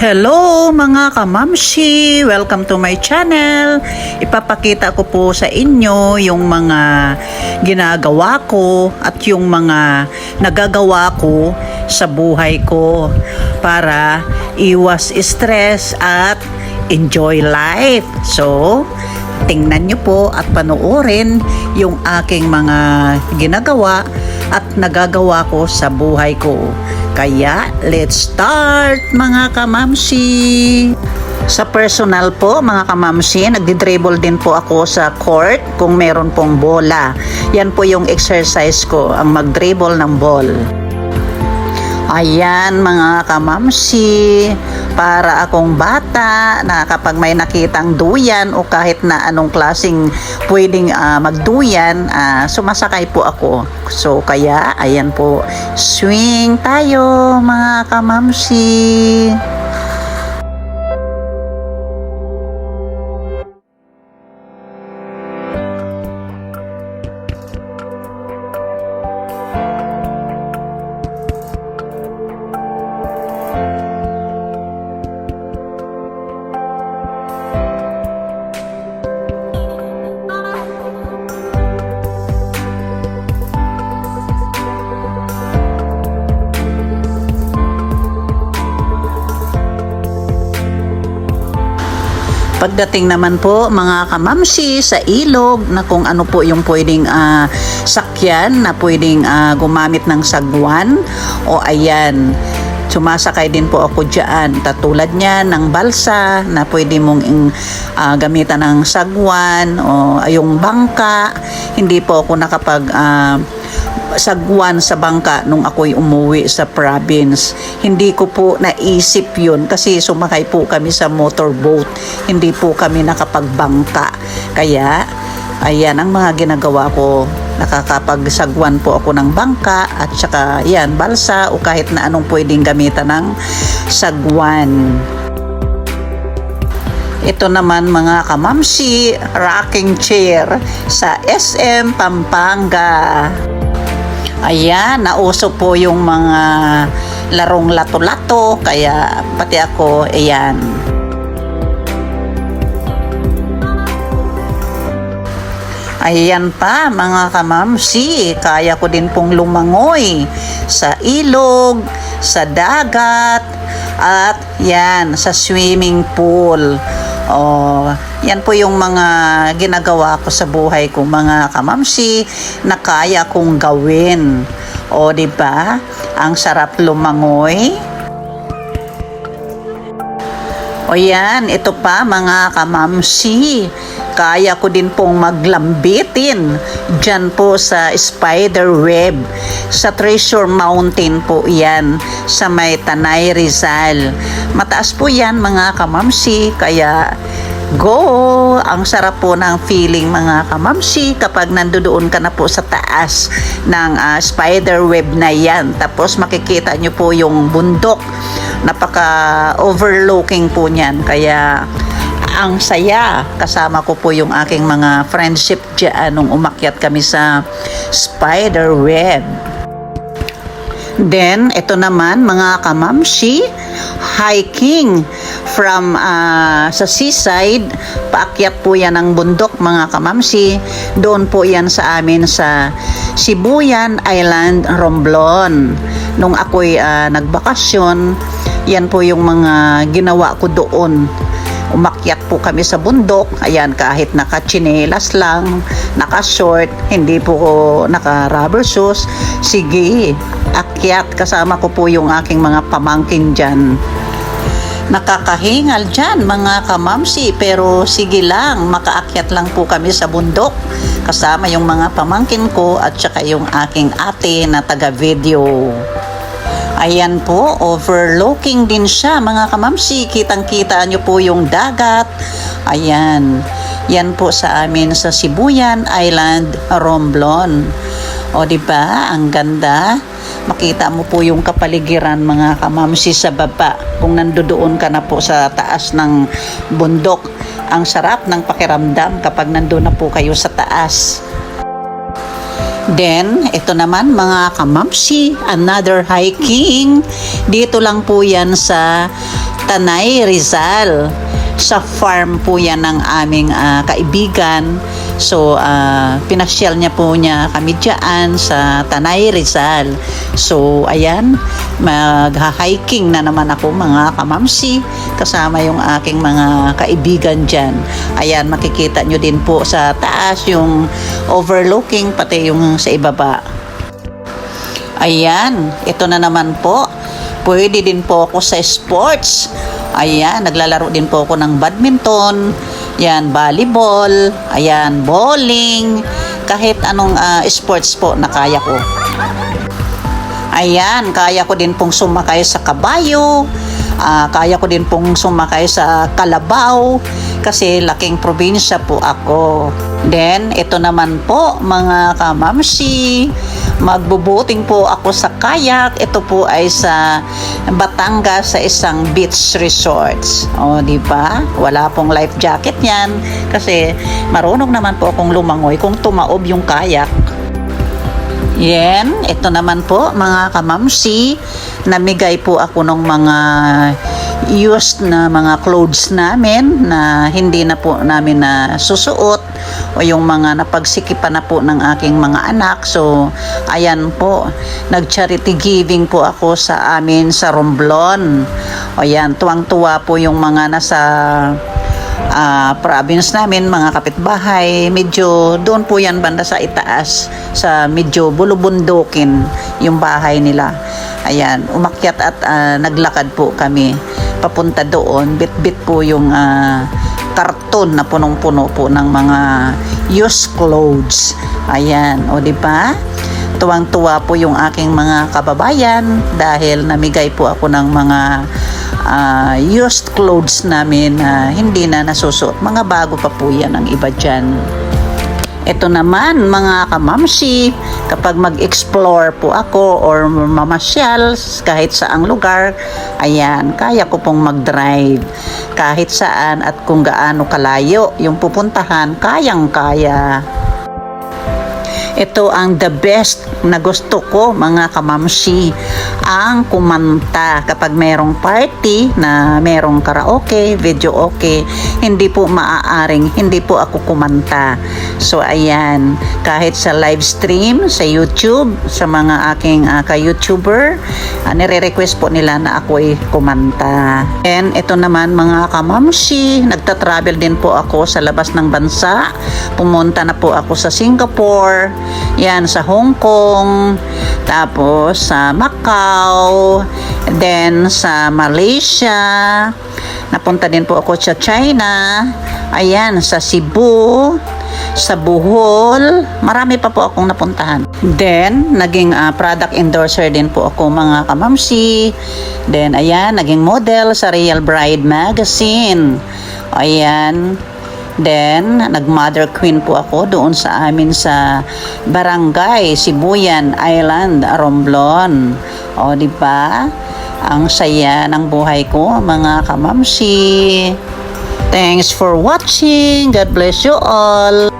Hello mga kamamshi! Welcome to my channel. Ipapakita ko po sa inyo yung mga ginagawa ko at yung mga nagagawa ko sa buhay ko para iwas stress at enjoy life. So, tingnan nyo po at panoorin yung aking mga ginagawa at nagagawa ko sa buhay ko. Kaya, let's start mga kamamsi! Sa personal po mga kamamsi, nagdi-dribble din po ako sa court kung meron pong bola. Yan po yung exercise ko, ang mag-dribble ng ball. Ayan mga kamamsi, para akong bata na kapag may nakitang duyan o kahit na anong klaseng pwedeng magduyan, sumasakay po ako. So kaya ayan po, swing tayo mga kamamsi. Pagdating naman po mga kamamsi sa ilog na kung ano po yung pwedeng sakyan na pwedeng gumamit ng sagwan, o ayan, sumasakay din po ako dyan. Tatulad niya ng balsa na pwede mong gamitan ng sagwan o yung bangka. Hindi po ako nakapag sagwan sa bangka nung ako'y umuwi sa province. Hindi ko po naisip yun kasi sumakay po kami sa motorboat. Hindi po kami nakapagbangka. Kaya, ayan ang mga ginagawa ko. Nakakapagsagwan po ako ng bangka at saka yan, balsa o kahit na anong pwedeng gamitan ng sagwan. Ito naman mga kamamsi, rocking chair sa SM Pampanga. Ayan, nauso po yung mga larong lato-lato, kaya pati ako, ayan. Ayan pa mga kamamsi, kaya ko din pong lumangoy sa ilog, sa dagat, at yan, sa swimming pool. Oh, yan po yung mga ginagawa ko sa buhay ko mga kamamsi na kaya kong gawin. O di ba? Ang sarap lumangoy. O yan, ito pa mga kamamsi. Kaya ko din pong maglambitin dyan po sa spider web. Sa Treasure Mountain po yan, sa may Tanay Rizal. Mataas po yan mga kamamsi, kaya go! Ang sarap po ng feeling mga kamamsi kapag nandoon ka na po sa taas ng spider web na yan. Tapos makikita nyo po yung bundok. Napaka-overlooking po niyan. Kaya ang saya. Kasama ko po yung aking mga friendship dyan nung umakyat kami sa spider web. Then, ito naman mga kamamsi, hiking from sa seaside, paakyat po yan ng bundok mga kamamsi. Doon po yan sa amin sa Sibuyan Island, Romblon. Nung ako'y nagbakasyon, yan po yung mga ginawa ko doon. Umakyat po kami sa bundok, ayan, kahit naka-tsinelas lang, naka-short, hindi po ko naka-rubber shoes, sige, akyat, kasama ko po yung aking mga pamangkin dyan. Nakakahingal dyan mga kamamsi, pero sige lang, makaakyat lang po kami sa bundok, kasama yung mga pamangkin ko at saka yung aking ate na taga-video. Ayan po, overlooking din siya mga kamamsi. Kitang-kita nyo po yung dagat. Ayan. Yan po sa amin sa Sibuyan Island, Romblon. O diba, ang ganda. Makita mo po yung kapaligiran mga kamamsi sa baba. Kung nandoon ka na po sa taas ng bundok. Ang sarap ng pakiramdam kapag nandoon na po kayo sa taas. Then, ito naman mga kamamsi, another hiking. Dito lang po yan sa Tanay, Rizal. Sa farm po yan ng aming kaibigan. So, pinasyal niya po niya kami dyan sa Tanay, Rizal. So, ayan, mag-hiking na naman ako mga kamamsi, kasama yung aking mga kaibigan dyan. Ayan, makikita nyo din po sa taas yung overlooking, pati yung sa ibaba. Ayan, ito na naman po. Pwede din po ako sa sports. Ayan, naglalaro din po ako ng badminton. Yan, volleyball. Ayan, bowling. Kahit anong sports po na kaya ko. Ayan, kaya ko din pong sumakay sa kabayo. Kaya ko din pong sumakay sa kalabaw. Kasi laking probinsya po ako. Then, ito naman po mga kamamsi. Magbubuting po ako sa kayak. Ito po ay sa Batangas sa isang beach resorts. O, di ba? Wala pong life jacket yan kasi marunong naman po akong lumangoy kung tumaob yung kayak. Yan, ito naman po mga kamamsi, namigay po ako ng mga used na mga clothes namin na hindi na po namin na susuot o yung mga napagsikipan na po ng aking mga anak. So, ayan po, nag-charity giving po ako sa amin sa Romblon. O yan, tuwang-tuwa po yung mga nasa province namin, mga kapitbahay. Medyo doon po yan banda sa itaas, sa medyo bulubundukin yung bahay nila. Ayan, umakyat at naglakad po kami papunta doon. Bit-bit po yung karton na punong-puno po ng mga used clothes. Ayan, o di ba? Tuwang-tuwa po yung aking mga kababayan dahil namigay po ako ng mga used clothes namin na hindi na nasusuot. Mga bago pa po yan ang iba dyan. Ito naman mga kamamsi, kapag mag-explore po ako or mamasyal kahit saang lugar, ayan, kaya ko pong mag-drive kahit saan at kung gaano kalayo yung pupuntahan, kayang-kaya. Ito ang the best na gusto ko mga kamamsi, ang kumanta kapag merong party na merong karaoke, video okay, hindi po maaaring hindi po ako kumanta. So ayan, kahit sa live stream sa YouTube, sa mga aking ka-YouTuber, nire-request po nila na ako ay kumanta. And ito naman mga kamamsi, nagta-travel din po ako sa labas ng bansa. Pumunta na po ako sa Singapore, yan, sa Hong Kong, tapos sa Macau, then sa Malaysia, napunta din po ako sa China, ayan, sa Cebu, sa Bohol, marami pa po akong napuntahan. Then, naging product endorser din po ako mga kamamsi. Then, ayan, naging model sa Real Bride Magazine. Ayan. Then, nag-mother queen po ako doon sa amin sa Barangay Sibuyan Island, Romblon. O, di ba? Ang saya ng buhay ko, mga kamamsi. Thanks for watching. God bless you all.